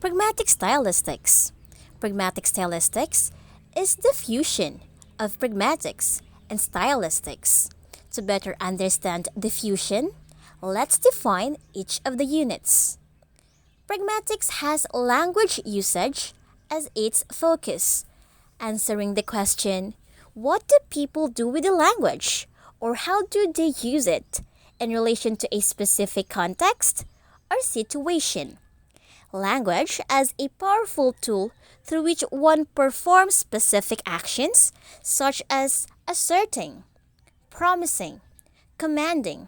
Pragmatic stylistics. Pragmatic stylistics is the fusion of pragmatics and stylistics. To better understand the fusion, let's define each of the units. Pragmatics has language usage as its focus, answering the question, what do people do with the language? Or how do they use it in relation to a specific context or situation? Language as a powerful tool through which one performs specific actions such as asserting, promising, commanding,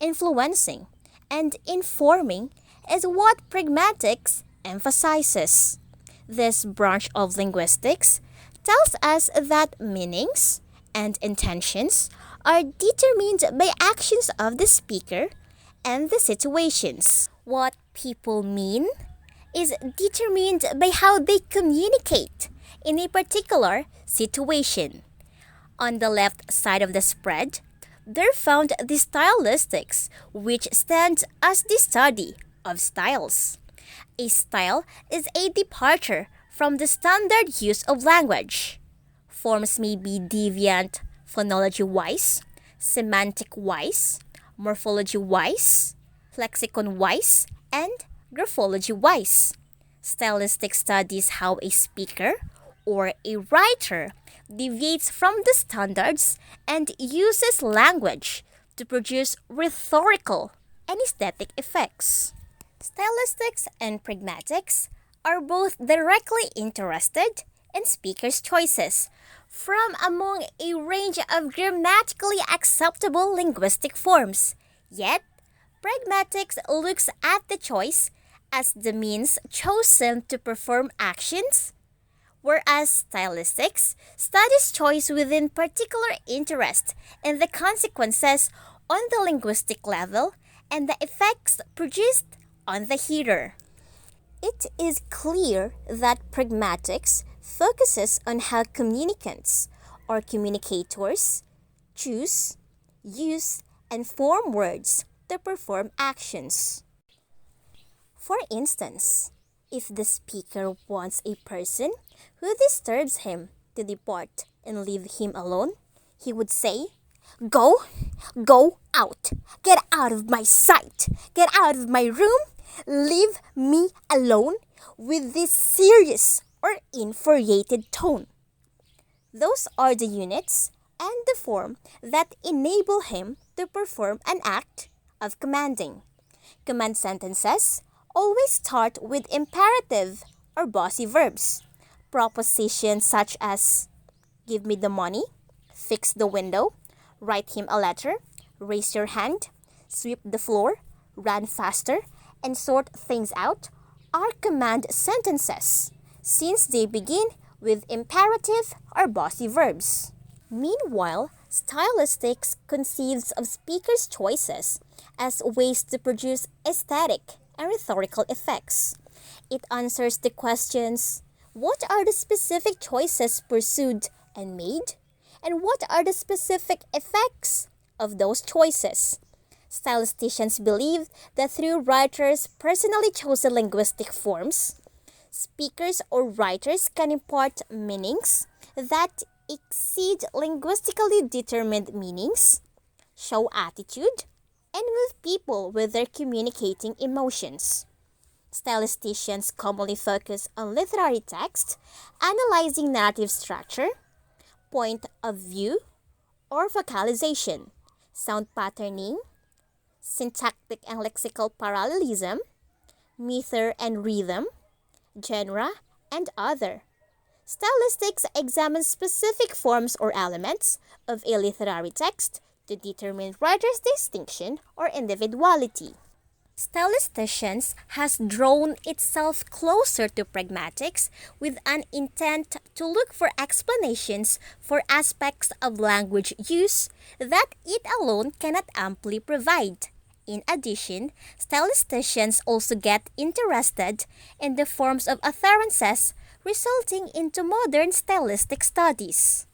influencing, and informing is what pragmatics emphasizes. This branch of linguistics tells us that meanings and intentions are determined by actions of the speaker and the situations. What people mean is determined by how they communicate in a particular situation. On the left side of the spread, there found the stylistics, which stands as the study of styles. A style is a departure from the standard use of language. Forms may be deviant phonology-wise, semantic-wise, morphology-wise, lexicon-wise, and graphology-wise. Stylistic studies how a speaker or a writer deviates from the standards and uses language to produce rhetorical and aesthetic effects. Stylistics and pragmatics are both directly interested in speakers' choices from among a range of grammatically acceptable linguistic forms. Yet, pragmatics looks at the choice as the means chosen to perform actions, whereas stylistics studies choice within particular interest in the consequences on the linguistic level and the effects produced on the hearer. It is clear that pragmatics focuses on how communicants or communicators choose, use, and form words to perform actions. For instance, if the speaker wants a person who disturbs him to depart and leave him alone, he would say, "Go, go out, get out of my sight, get out of my room, leave me alone," with this serious or infuriated tone. Those are the units and the form that enable him to perform an act of commanding. Command sentences always start with imperative or bossy verbs. Propositions such as give me the money, fix the window, write him a letter, raise your hand, sweep the floor, run faster, and sort things out are command sentences since they begin with imperative or bossy verbs. Meanwhile, stylistics conceives of speakers' choices as ways to produce aesthetic and rhetorical effects. It answers the questions, what are the specific choices pursued and made? And what are the specific effects of those choices? Stylisticians believe that through writers' personally chosen linguistic forms, speakers or writers can impart meanings that exceed linguistically determined meanings, show attitude, and move people with their communicating emotions. Stylisticians commonly focus on literary text, analyzing narrative structure, point of view, or vocalization, sound patterning, syntactic and lexical parallelism, meter and rhythm, genre, and other. Stylistics examine specific forms or elements of a literary text to determine writer's distinction or individuality. Stylisticians has drawn itself closer to pragmatics with an intent to look for explanations for aspects of language use that it alone cannot amply provide. In addition, stylisticians also get interested in the forms of utterances resulting into modern stylistic studies.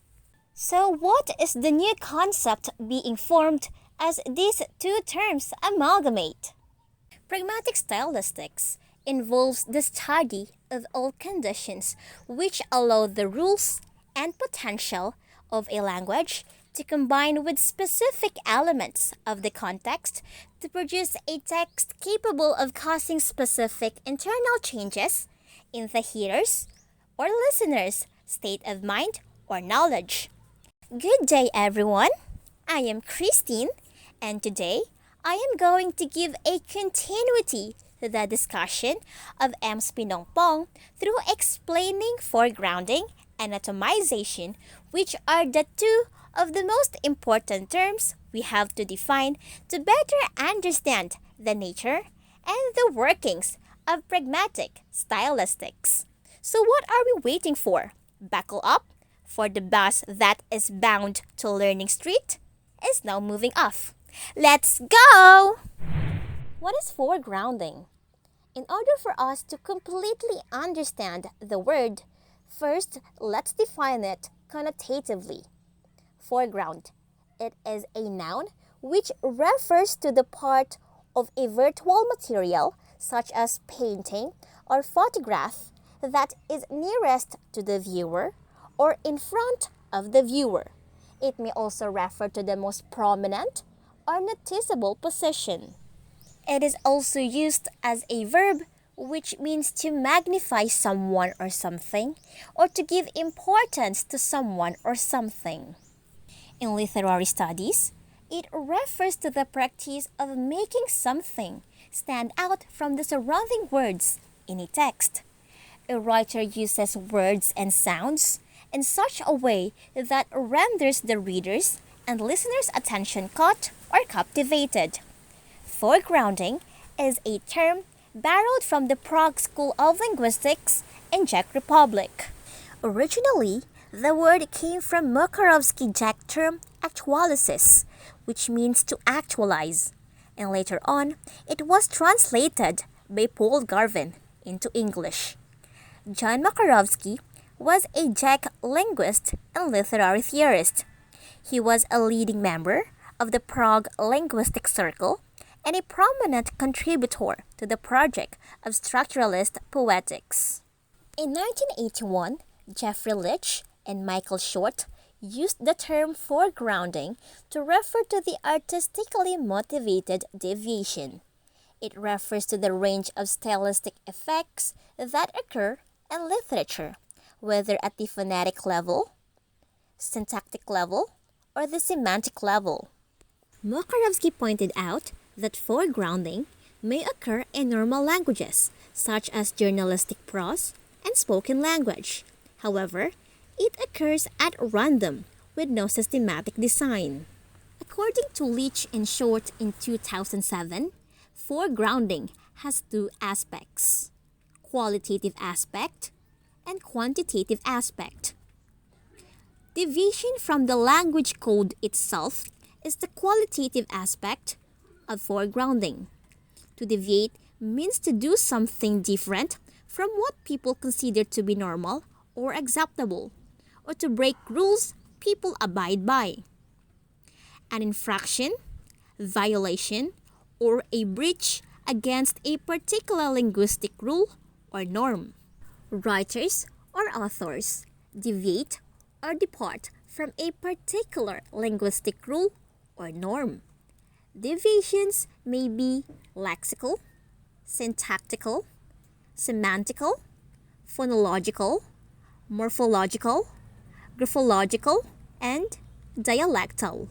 So what is the new concept being formed as these two terms amalgamate? Pragmatic stylistics involves the study of all conditions which allow the rules and potential of a language to combine with specific elements of the context to produce a text capable of causing specific internal changes in the hearer's or listener's state of mind or knowledge. Good day, everyone. I am Christine, and today I am going to give a continuity to the discussion of Ems Pinongpong through explaining foregrounding and automation, which are the two of the most important terms we have to define to better understand the nature and the workings of pragmatic stylistics. So what are we waiting for? Buckle up, for the bus that is bound to Learning Street is now moving off. Let's go! What is foregrounding? In order for us to completely understand the word, first let's define it connotatively. Foreground. It is a noun which refers to the part of a virtual material such as painting or photograph that is nearest to the viewer or in front of the viewer. It may also refer to the most prominent or noticeable position. It is also used as a verb, which means to magnify someone or something, or to give importance to someone or something. In literary studies, it refers to the practice of making something stand out from the surrounding words in a text. A writer uses words and sounds in such a way that renders the reader's and listener's attention caught or captivated. Foregrounding is a term borrowed from the Prague School of Linguistics in Czech Republic. Originally, the word came from Makarovsky Czech term actualisis, which means to actualize, and later on, it was translated by Paul Garvin into English. John Makarovsky was a Czech linguist and literary theorist. He was a leading member of the Prague Linguistic Circle and a prominent contributor to the project of structuralist poetics. In 1981, Jeffrey Leach and Michael Short used the term foregrounding to refer to the artistically motivated deviation. It refers to the range of stylistic effects that occur in literature, whether at the phonetic level, syntactic level, or the semantic level. Makarovsky pointed out that foregrounding may occur in normal languages, such as journalistic prose and spoken language. However, it occurs at random with no systematic design. According to Leach and Short in 2007, foregrounding has two aspects: qualitative aspect and quantitative aspect. Deviation from the language code itself is the qualitative aspect of foregrounding. To deviate means to do something different from what people consider to be normal or acceptable, or to break rules people abide by. An infraction, violation, or a breach against a particular linguistic rule or norm. Writers or authors deviate or depart from a particular linguistic rule or norm. Deviations may be lexical, syntactical, semantical, phonological, morphological, graphological, and dialectal.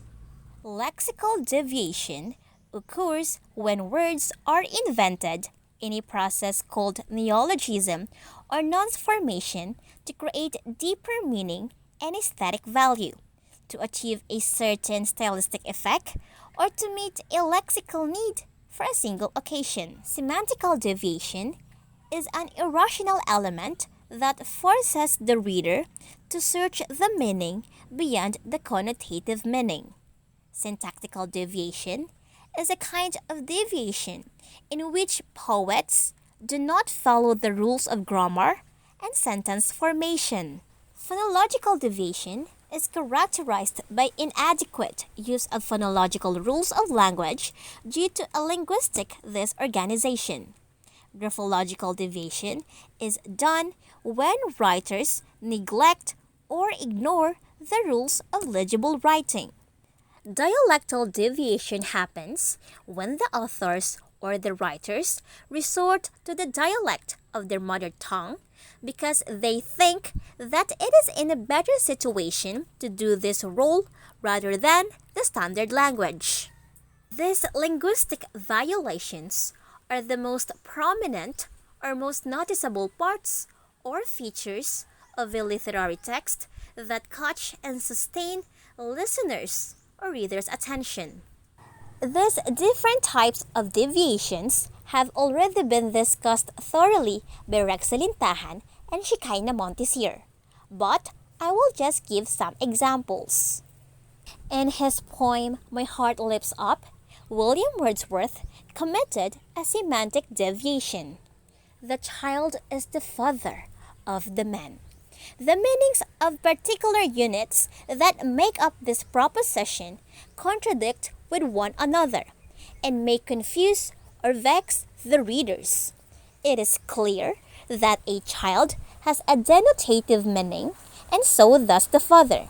Lexical deviation occurs when words are invented in a process called neologism or nonce formation to create deeper meaning and aesthetic value, to achieve a certain stylistic effect, or to meet a lexical need for a single occasion. Semantical deviation is an irrational element that forces the reader to search the meaning beyond the connotative meaning. Syntactical deviation is a kind of deviation in which poets do not follow the rules of grammar and sentence formation. Phonological deviation is characterized by inadequate use of phonological rules of language due to a linguistic disorganization. Graphological deviation is done when writers neglect or ignore the rules of legible writing. Dialectal deviation happens when the authors or the writers resort to the dialect of their mother tongue because they think that it is in a better situation to do this role rather than the standard language. These linguistic violations are the most prominent or most noticeable parts or features of a literary text that catch and sustain listeners' or readers' attention. These different types of deviations have already been discussed thoroughly by Rexelin Tahan and Shekinah Montes here, but I will just give some examples. In his poem My Heart Lifts Up, William Wordsworth committed a semantic deviation. The child is the father of the man. The meanings of particular units that make up this proposition contradict with one another and may confuse or vex the readers. It is clear that a child has a denotative meaning, and so does the father.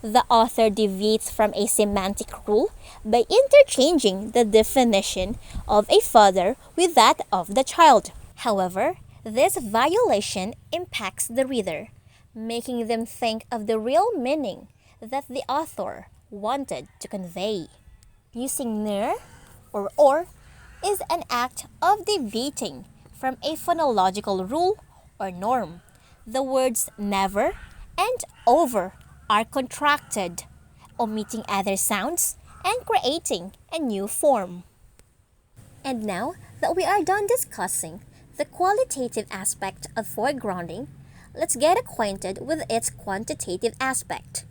The author deviates from a semantic rule by interchanging the definition of a father with that of the child. However, this violation impacts the reader, making them think of the real meaning that the author wanted to convey. Using near or is an act of deviating from a phonological rule or norm. The words never and over are contracted, omitting other sounds and creating a new form. And now that we are done discussing the qualitative aspect of foregrounding, let's get acquainted with its quantitative aspect.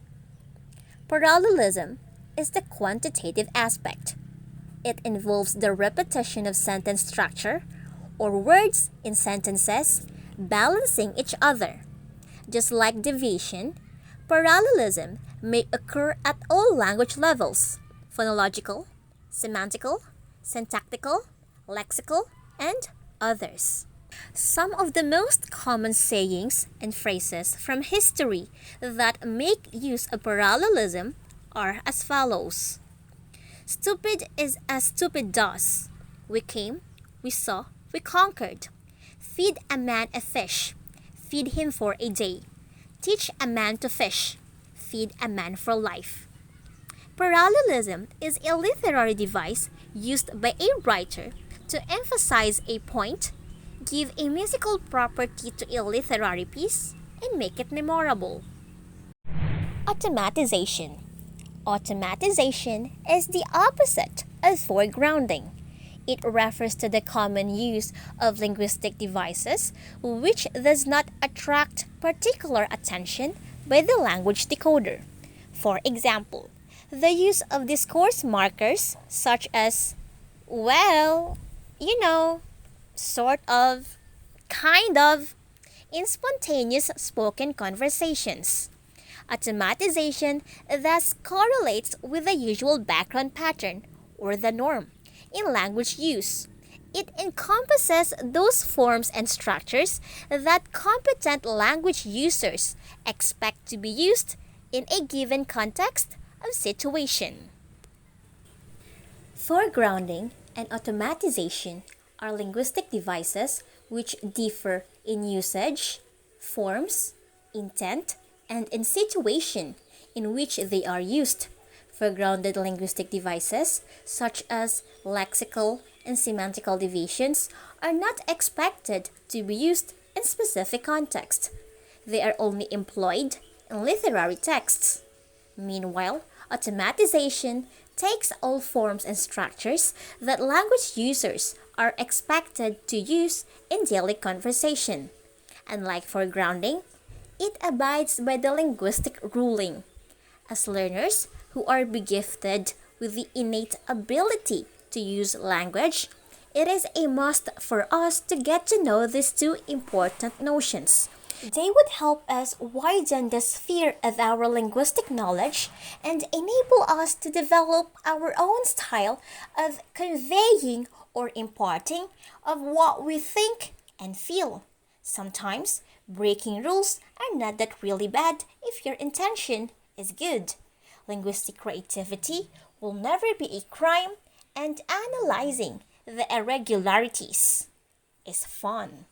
Parallelism is the quantitative aspect. It involves the repetition of sentence structure or words in sentences balancing each other. Just like deviation, parallelism may occur at all language levels: phonological, semantical, syntactical, lexical, and others. Some of the most common sayings and phrases from history that make use of parallelism are as follows. Stupid is as stupid does. We came, we saw, we conquered. Feed a man a fish. Feed him for a day. Teach a man to fish. Feed a man for life. Parallelism is a literary device used by a writer to emphasize a point, give a musical property to a literary piece, and make it memorable. Automatization. Automatization is the opposite of foregrounding. It refers to the common use of linguistic devices which does not attract particular attention by the language decoder. For example, the use of discourse markers such as, well, you know, sort of, kind of, in spontaneous spoken conversations. Automatization thus correlates with the usual background pattern or the norm in language use. It encompasses those forms and structures that competent language users expect to be used in a given context of situation. Foregrounding and automatization are linguistic devices which differ in usage, forms, intent, and in situation in which they are used. Foregrounded linguistic devices, such as lexical and semantical deviations, are not expected to be used in specific context. They are only employed in literary texts. Meanwhile, automatization takes all forms and structures that language users are expected to use in daily conversation. Unlike foregrounding, it abides by the linguistic ruling. As learners who are begifted with the innate ability to use language, it is a must for us to get to know these two important notions. They would help us widen the sphere of our linguistic knowledge and enable us to develop our own style of conveying or imparting of what we think and feel. Sometimes breaking rules are not that really bad if your intention is good. Linguistic creativity will never be a crime, and analyzing the irregularities is fun.